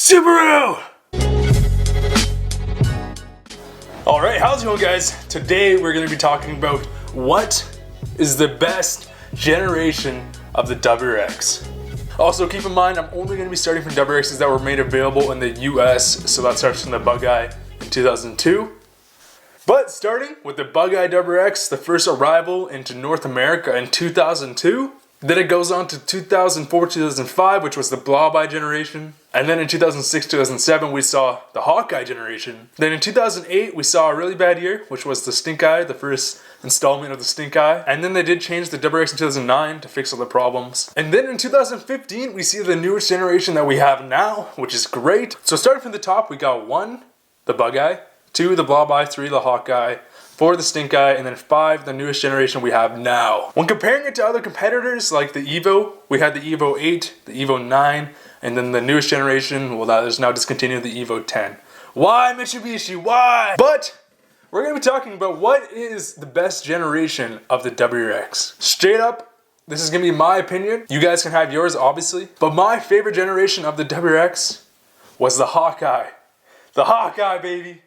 Subaru! Alright, how's it going, guys? Today we're going to be talking about what is the best generation of the WRX. Also, keep in mind, I'm only going to be starting from WRXs that were made available in the US, so that starts from the Bug Eye in 2002. But starting with the Bug Eye WRX, the first arrival into North America in 2002. Then it goes on to 2004, 2005, which was the Blob Eye generation. And then in 2006, 2007, we saw the Hawkeye generation. Then in 2008, we saw a really bad year, which was the Stink Eye, the first installment of the Stink Eye. And then they did change the WRX in 2009 to fix all the problems. And then in 2015, we see the newest generation that we have now, which is great. So starting from the top, we got 1, the Bug Eye, 2, the Blob Eye, 3, the Hawkeye, 4, the Stink Eye, and then 5, the newest generation we have now. When comparing it to other competitors like the Evo, we had the Evo 8, the Evo 9, and then the newest generation, well, that is now discontinued, the Evo 10. Why, Mitsubishi? Why? But we're going to be talking about what is the best generation of the WRX. Straight up, this is going to be my opinion. You guys can have yours, obviously. But my favorite generation of the WRX was the Hawkeye. The Hawkeye, baby.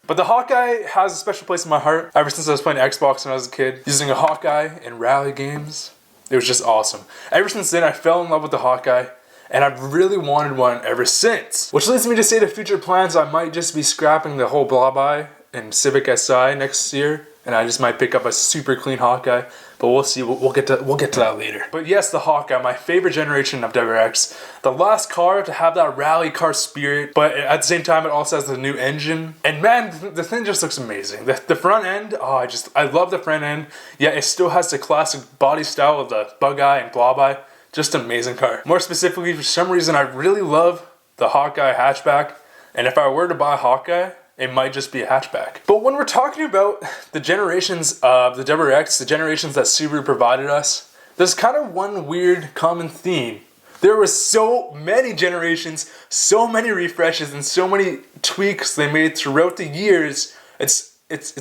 But the Hawkeye has a special place in my heart. Ever since I was playing Xbox when I was a kid, using a Hawkeye in rally games, it was just awesome. Ever since then, I fell in love with the Hawkeye, and I've really wanted one ever since. Which leads me to say the future plans, I might just be scrapping the whole Blob Eye and Civic Si next year, and I just might pick up a super clean Hawkeye. But we'll see. We'll get to that later. But yes, the Hawkeye, my favorite generation of WRX. The last car to have that rally car spirit, but at the same time, it also has the new engine. And man, the thing just looks amazing. The front end, I love the front end. Yeah, it still has the classic body style of the Bug Eye and Blob Eye. Just amazing car. More specifically, for some reason, I really love the Hawkeye hatchback. And if I were to buy a Hawkeye, it might just be a hatchback. But when we're talking about the generations of the WRX, the generations that Subaru provided us, there's kind of one weird common theme. There were so many generations, so many refreshes, and so many tweaks they made throughout the years. It's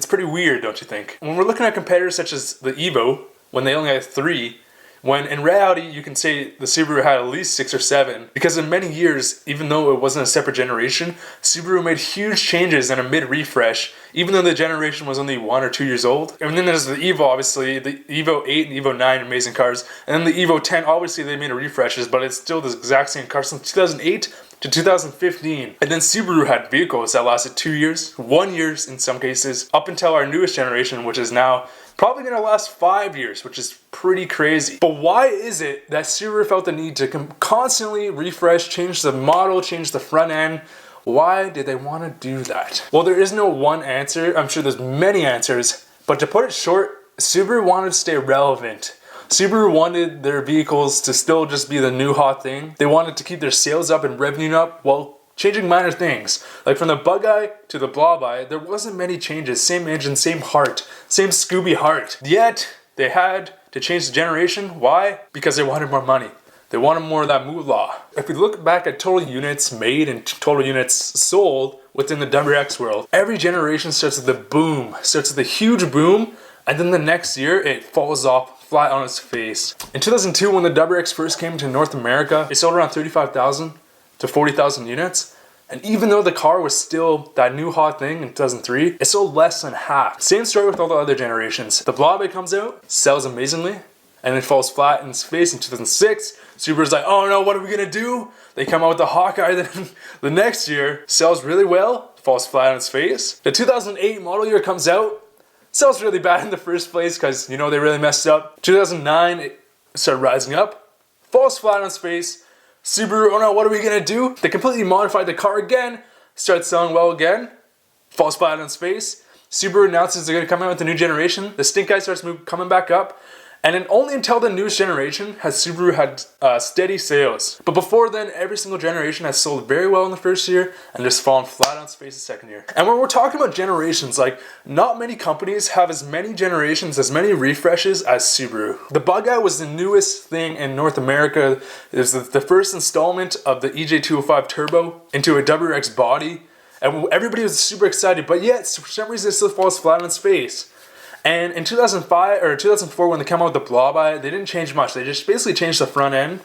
pretty weird, don't you think? When we're looking at competitors such as the Evo, when they only had 3, when in reality you can say the Subaru had at least 6 or 7, because in many years, even though it wasn't a separate generation, Subaru made huge changes in a mid-refresh, even though the generation was only 1 or 2 years old. And then there's the Evo, obviously, the Evo 8 and Evo 9, amazing cars, and then the Evo 10, obviously they made refreshes, but it's still the exact same car since 2008 to 2015. And then Subaru had vehicles that lasted 2 years, 1 year in some cases, up until our newest generation, which is now probably gonna last 5 years, which is pretty crazy. But why is it that Subaru felt the need to constantly refresh, change the model, change the front end? Why did they want to do that? Well, there is no one answer. I'm sure there's many answers, but to put it short, Subaru wanted to stay relevant. Subaru wanted their vehicles to still just be the new hot thing. They wanted to keep their sales up and revenue up while changing minor things. Like from the Bug Eye to the Blob Eye, there wasn't many changes. Same engine, same heart, same Scooby heart. Yet, they had to change the generation. Why? Because they wanted more money. They wanted more of that moolah. If we look back at total units made and total units sold within the WRX world, every generation starts with a boom, starts with a huge boom, and then the next year it falls off flat on its face. In 2002, when the WRX first came to North America, it sold around 35,000 to 40,000 units. And even though the car was still that new hot thing in 2003, it sold less than half. Same story with all the other generations. The Blob Eye comes out, sells amazingly, and then falls flat in its face in 2006. Subaru's like, oh no, what are we gonna do? They come out with the Hawkeye then the next year, sells really well, falls flat on its face. The 2008 model year comes out, sells really bad in the first place because, they really messed up. 2009, it started rising up, falls flat on its face. Subaru, oh no, what are we gonna do? They completely modified the car again, starts selling well again, falls flat on its face. Subaru announces they're gonna come out with a new generation. The Stink Eye starts coming back up. And then only until the newest generation has Subaru had steady sales. But before then, every single generation has sold very well in the first year and just fallen flat on its face the second year. And when we're talking about generations, like not many companies have as many generations, as many refreshes as Subaru. The Bug Eye was the newest thing in North America. It was the first installment of the EJ205 Turbo into a WRX body. And everybody was super excited, but yet for some reason it still falls flat on its face. And in 2005 or 2004, when they came out with the Blob Eye, they didn't change much. They just basically changed the front end,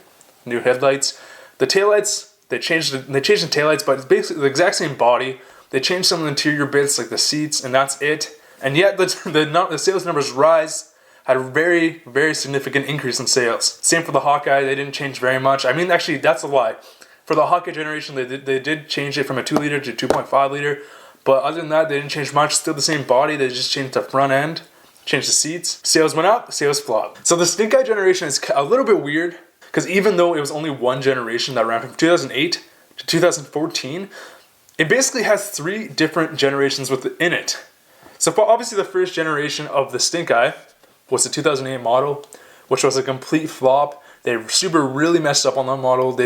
new headlights. The taillights, They changed the taillights, but it's basically the exact same body. They changed some of the interior bits like the seats, and that's it. And yet the sales numbers rise, had a very, very significant increase in sales. Same for the Hawkeye, they didn't change very much. I mean, actually, that's a lie. For the Hawkeye generation, they did change it from a 2 liter to 2.5 liter. But other than that, they didn't change much. Still the same body, they just changed the front end, changed the seats. Sales went up, sales flopped. So the Stink Eye generation is a little bit weird, because even though it was only one generation that ran from 2008 to 2014, it basically has 3 different generations within it. So for obviously the first generation of the Stink Eye was the 2008 model, which was a complete flop. Subaru really messed up on that model.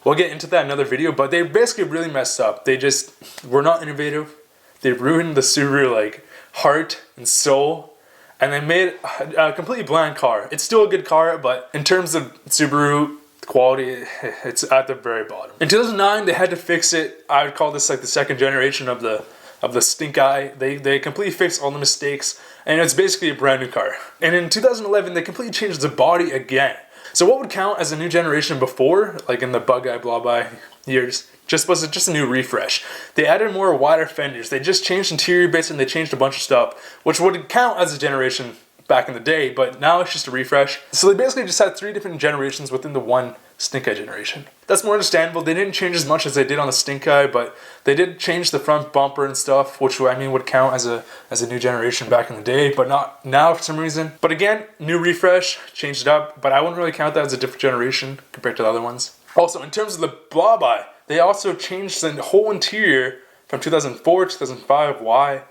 We'll get into that in another video, but they basically really messed up. They just were not innovative. They ruined the Subaru like heart and soul, and they made a completely bland car. It's still a good car, but in terms of Subaru quality, it's at the very bottom. In 2009, they had to fix it. I would call this like the second generation of the Stink Eye. They completely fixed all the mistakes, and it's basically a brand new car. And in 2011, they completely changed the body again. So what would count as a new generation before, like in the Bug Eye, Blob Eye years, was just a new refresh. They added more wider fenders. They just changed interior bits and they changed a bunch of stuff, which would count as a generation back in the day, but now it's just a refresh. So they basically just had 3 different generations within the one Stink Eye generation. That's more understandable. They didn't change as much as they did on the Stink Eye, but they did change the front bumper and stuff, which I mean would count as a new generation back in the day, but not now for some reason. But again, new refresh, changed it up, but I wouldn't really count that as a different generation compared to the other ones. Also, in terms of the Blob Eye, they also changed the whole interior from 2004 to 2005. Why?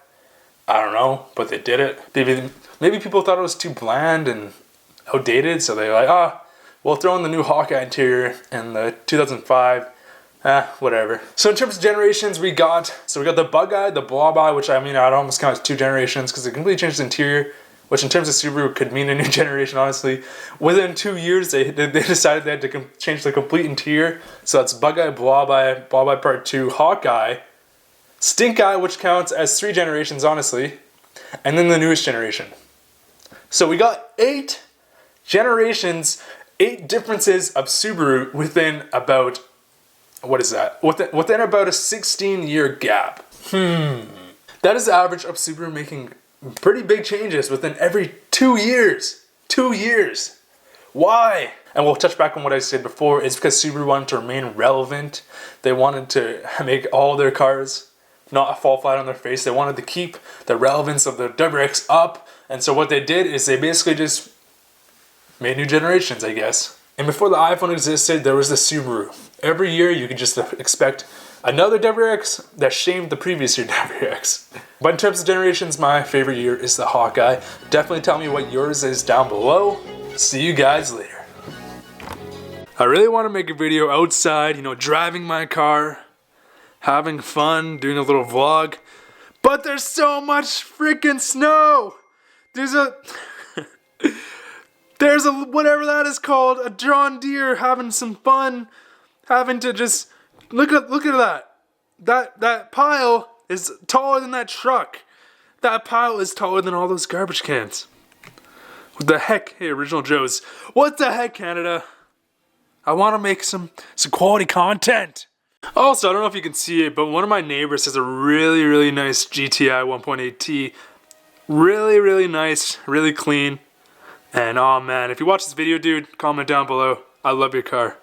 I don't know, but they did it. Maybe people thought it was too bland and outdated, so they're like, we'll throw in the new Hawkeye interior in the 2005. Whatever. So in terms of generations, we got the Bug Eye, the Blob Eye, which I mean I'd almost count as 2 generations because it completely changed the interior, which in terms of Subaru could mean a new generation, honestly. Within 2 years, they decided they had to change the complete interior. So that's Bug Eye, Blob Eye Part 2, Hawkeye, Stink Eye, which counts as 3 generations, honestly, and then the newest generation. So we got 8 generations, 8 differences of Subaru within about, what is that? Within about a 16-year gap. That is the average of Subaru making pretty big changes within every 2 years. 2 years. Why? And we'll touch back on what I said before. It's because Subaru wanted to remain relevant. They wanted to make all their cars not fall flat on their face. They wanted to keep the relevance of the WRX up. And so what they did is they basically just made new generations, I guess. And before the iPhone existed, there was the Subaru. Every year you could just expect another WRX that shamed the previous year WRX. But in terms of generations, my favorite year is the Hawkeye. Definitely tell me what yours is down below. See you guys later. I really want to make a video outside, driving my car, having fun, doing a little vlog. But there's so much freaking snow! There's a whatever that is called, a John Deere having some fun, having to just look at that. That pile is taller than that truck. That pile is taller than all those garbage cans. What the heck? Hey, Original Joe's. What the heck, Canada? I want to make some quality content. Also, I don't know if you can see it, but one of my neighbors has a really, really nice GTI 1.8T. Really, really nice, really clean. And oh man, if you watch this video, dude, comment down below. I love your car.